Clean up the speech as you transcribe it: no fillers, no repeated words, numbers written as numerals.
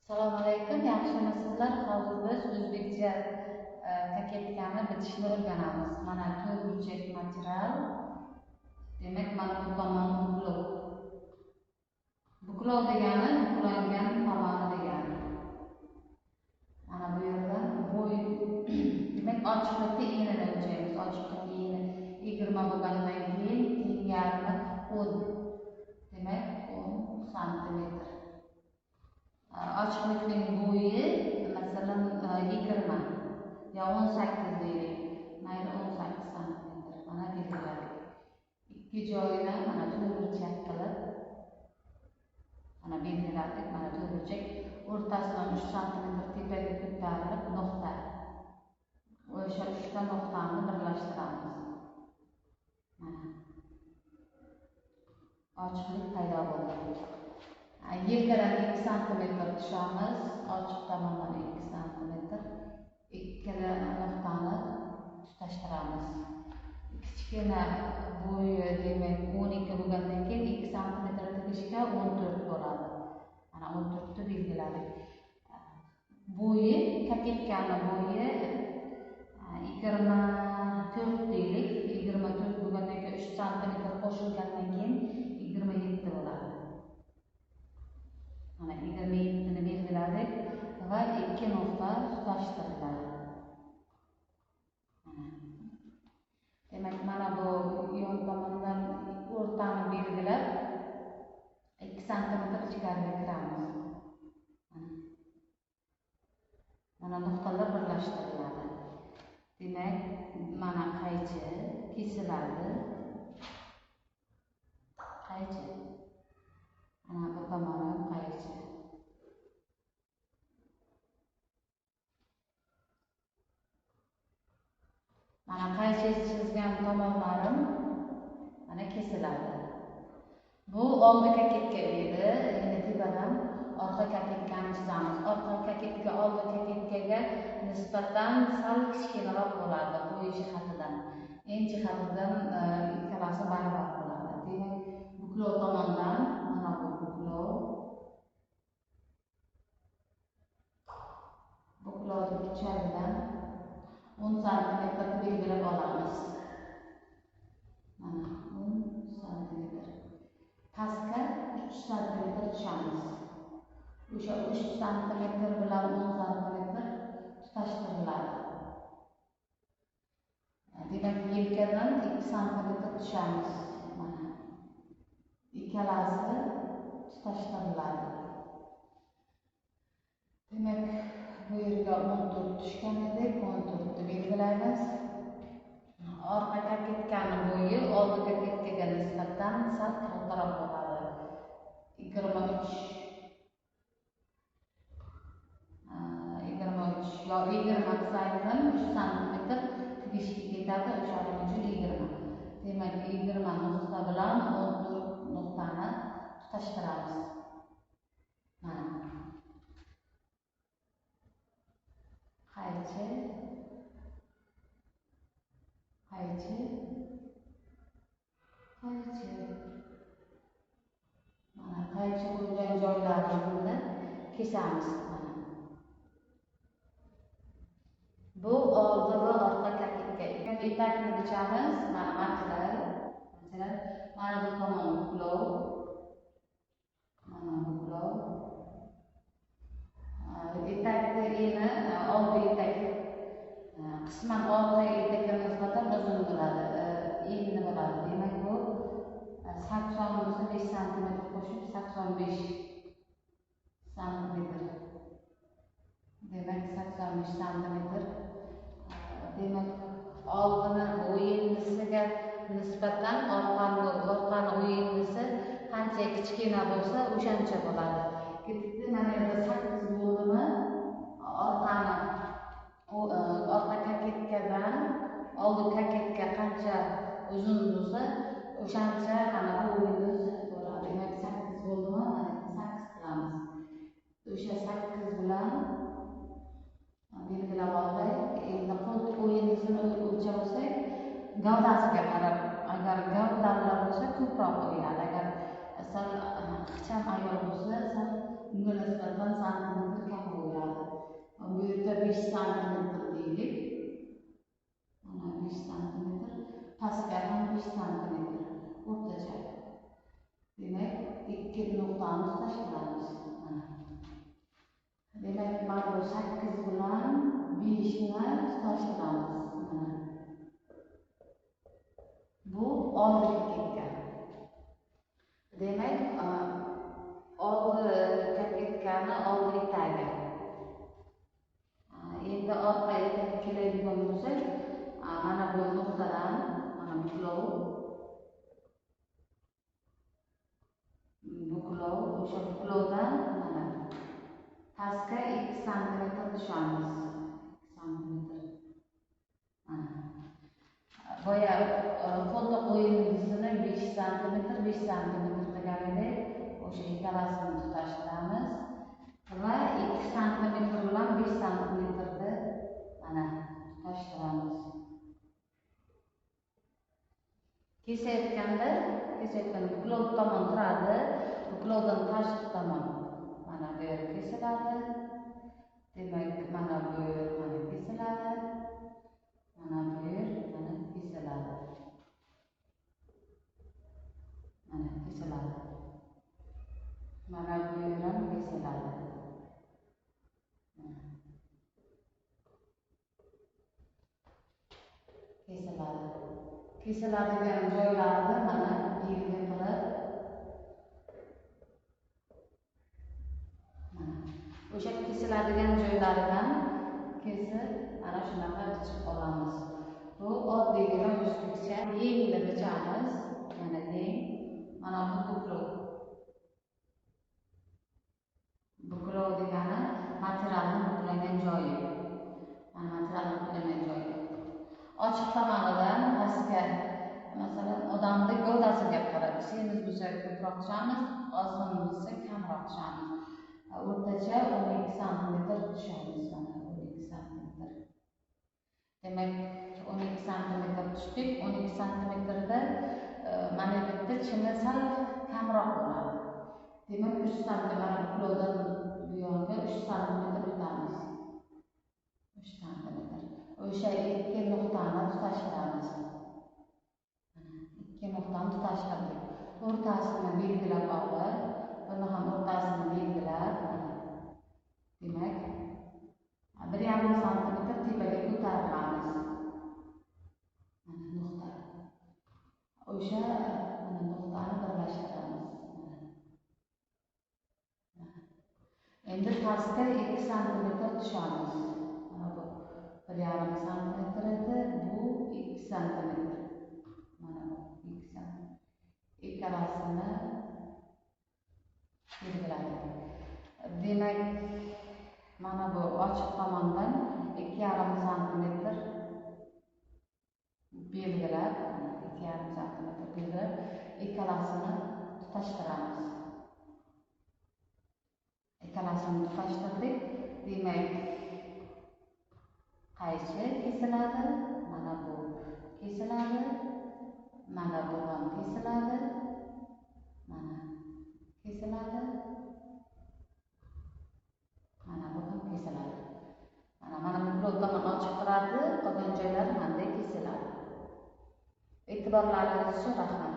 Assalomu alaykum, yaxshimisizlar? Hozir biz o'zbekcha kaketkani bitishni o'rganamiz. Mana 4 burchak material. Demak, mana bu tomon buklov. Buklov degani buklangan tomoni degani. Mana bu yerda bo'y demak, ochiqlikni enini o'lchaymiz. Ochiqlik eni 20 bo'lgandan keyin teng yarmi 10. Demak, 10 santimetr. Ochiqlikning bo'yi masalan 20 yo 18 deylik. Mayli 18 santimetr. Mana belgiladik. Ikki joyini mana 4 burchak qilib mana belgiladik. Mana 4 burchak o'rtasidan 3 santimetr tepaga ko'tarilib nuqta. O'sha 3 ta nuqtani birlashtiramiz. Mana ochiqlik paydo bo'ldi. Yelkadan 2 santimetr tushamiz, ochiq tomondan 2 santimetr. Ikkala nuqtani tutashtiramiz. Kichkina bo'yi demak 12 bo'lgandan keyin 2 santimetr tegishga 14 bo'ladi. Mana 14 ni belgiladik. Bo'yi, kaketkani bo'yi 24 deylik. 24 bo'lgandan keyin 3 santimetr qo'shilgandan keyin 27 bo'ladi. Mana 27 ni belgiladik va ikki nuqta tutashtiriladi. Demak, mana bu yon tomondan o'rtani belgilab 2 santimetr ichkariga kiramiz. Mana nuqtalar birlashtiriladi. Demak, mana qaychi kesiladi. Qaychi. Mana bu tomoni qaychi. Mana qaychi chizgan tomonlarim mana kesiladi. Bu oldi kaketka edi. Endi tepadan orqa kaketkani chizamiz. Orqa kaketka oldi kaketkaga nisbatan sal kichkinaroq bo'ladi bo'y jihatidan. En jihatidan ikkalasi barobar bo'ladi. Demak, buklov tomondan mana bu buklov. Buklovning icharidan 10 santimetr belgilab olamiz. Mana 10 santimetr. Pastga 3 santimetr tushamiz. O'sha 3 santimetr bilan 10 santimetr tutashtiriladi. Demak, yelkadan 2 santimetr tushamiz. Mana ikkalasi tutashtiriladi. Demak, bu yerga 14 tushgan edi, 14 ni belgilaymiz. Orqa kaketkani bo'yi oldi kaketkaga nisbatan sal kaltaroq bo'ladi. 23 yo 20 qisaytirib 3 santimetr tegishga ketadi. O'shaning uchun 20. Demak, 20 nuqta bilan 14 nuqtani tutashtiramiz. Mana qaychi, qaychi, qaychi. Mana qaychi bo'lgan joylarni kesamiz. Mana bu oldi va orqa kaketka. Etakni bichamiz. Mana material. Mana bu tomon buklov. Mana buklov. Etakni eni oldi etak qisman orqa etakka nisbatan uzun bo'ladi. Eni bo'ladi. Demak, bu 85 santimetr qo'shib 85 santimetr. Demak, 85 santimetr. Demak, oldini o'yinisiga nisbatan orqani o'yinisi qancha kichkina bo'lsa, o'shancha bo'ladi. Mana yerda 8 bo'ldimi? Orqa kaketkadan oldi kaketka qancha uzun bo'lsa, o'shancha mana bu o'yinimiz bo'ladi. Demak, 8 bo'ldimi? Mana 8 qilamiz. O'sha 8 bilan belgilab oldik. Endi qo'ltiq o'yinisini o'lchab olsak, gavdasiga qarab, agar gavdalilar bo'lsa ko'proq o'yiladi. Agar sal ixcham ayol bo'lsa, sal bunga nisbatan santimetr kam bo'ladi. Bu yerda 5 santimetr deylik. Mana 5 santimetr, pastga ham 5 santimetr o'rtacha. Demak, ikki nuqtani tutashtiramiz. Demak, mana bu 8 bilan 5 ni tutashtiramiz. Mana bu oldiga ketgan. Demak, oldi ketgani oldi etagi. Endi orqaga keladigan bo'lsak, mana bu nuqtadan mana buklov, o'sha buklovdan mana pastga 2 santimetr tushamiz. 2 santimetr. Boya qo'lda qo'yindisini 5 santimetr qilgan edik. O'sha ikkalasini tutashtiramiz va 2 santimetr bilan 5 santimetrni mana tutashtiramiz. Kesayotganda buklov tomon turadi, buklovdan tashqi tomon mana bu yer kesiladi. Demak, mana bu yer mana kesiladi. Mana bu yer mana kesiladi. Mana kesiladi. Mana bu yer ham kesiladi. Kesiladigan joylarni mana belgi qilib, mana o'sha kesiladigan joylaridan kesib, mana shunaqa bichib olamiz. Bu oddiygina o'zbekcha yengni bichamiz. Mana yeng, mana bu buklov. Buklov degani materialni buklagan joyi. Mana materialni buklagan joyi. Ochiq tomonidan pastga, masalan, odamni gavdasiga qarab, semiz bo'lsa ko'proq tushamiz, ozg'in bo'lsa kamroq tushamiz. O'rtacha 12 santimetr tushamiz. Mana 12 santimetr. Demak, 12 santimetr tushdik. 12 santimetrda mana bitta chini sal kamroq bo'ladi. Demak, 3 santimetr, mana buklovdan bu yoqqa 3 santimetr o'tamiz. 3 santimetr. O'sha ikki nuqtani tutashtiramiz. Ikki nuqtani tutashtirdik. O'rtasini belgilab olib, buni ham o'rtasini belgilab, demak, 1,5 santimetr tepaga ko'tarilamiz. Mana nuqta. O'sha mana nuqtani birlashtiramiz. Endi pastga 2 santimetr tushamiz. Mana bu 1,5 santimetr edi, bu 2 santimetr. Mana bu 2 santimetr. Ikkalasini belgiladik. Demak, mana bu ochiq tomondan 2,5 santimetr belgilab, 2,5 santimetr belgilab, ikkalasini tutashtiramiz. Ikkalasini tutashtirdik. Demak, qaychi kesiladi, mana bu kesiladi, mana bu ham kesiladi, mana kesiladi, mana bu ham kesiladi. Mana buklov tomon ochiq turadi, qolgan joylar mana kesiladi. E'tiborlaringiz uchun rahmat.